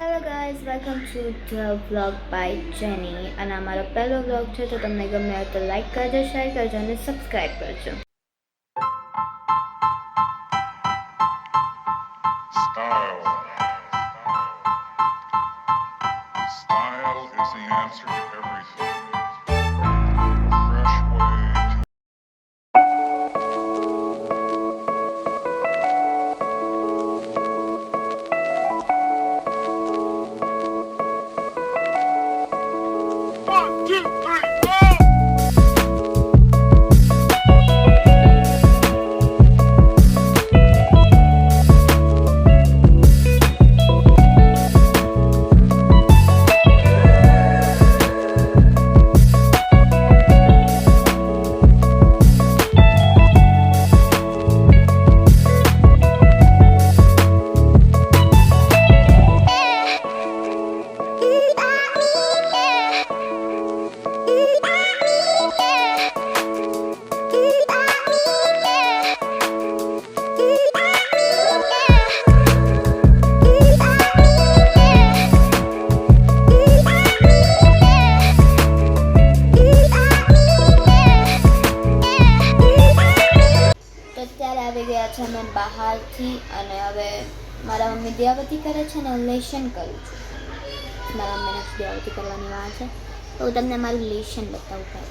Hello guys, welcome to the vlog by Jenny. અને અમારો પહેલો વ્લોગ છે, તો તમને ગમે હોય તો લાઈક કરજો, શેર કરજો અને સબસ્ક્રાઈબ કરજો. Style. Style is the answer to everything. A fresh way to અત્યારે આવી ગયા છે અમે બહારથી, અને હવે મારા મમ્મી દિયાવતી કરે છે ને હું લેશન કરું છું. મારા મમ્મીને દિયાવતી કરવાની વાત છે, તો હું તમને મારું લેશન બતાવું.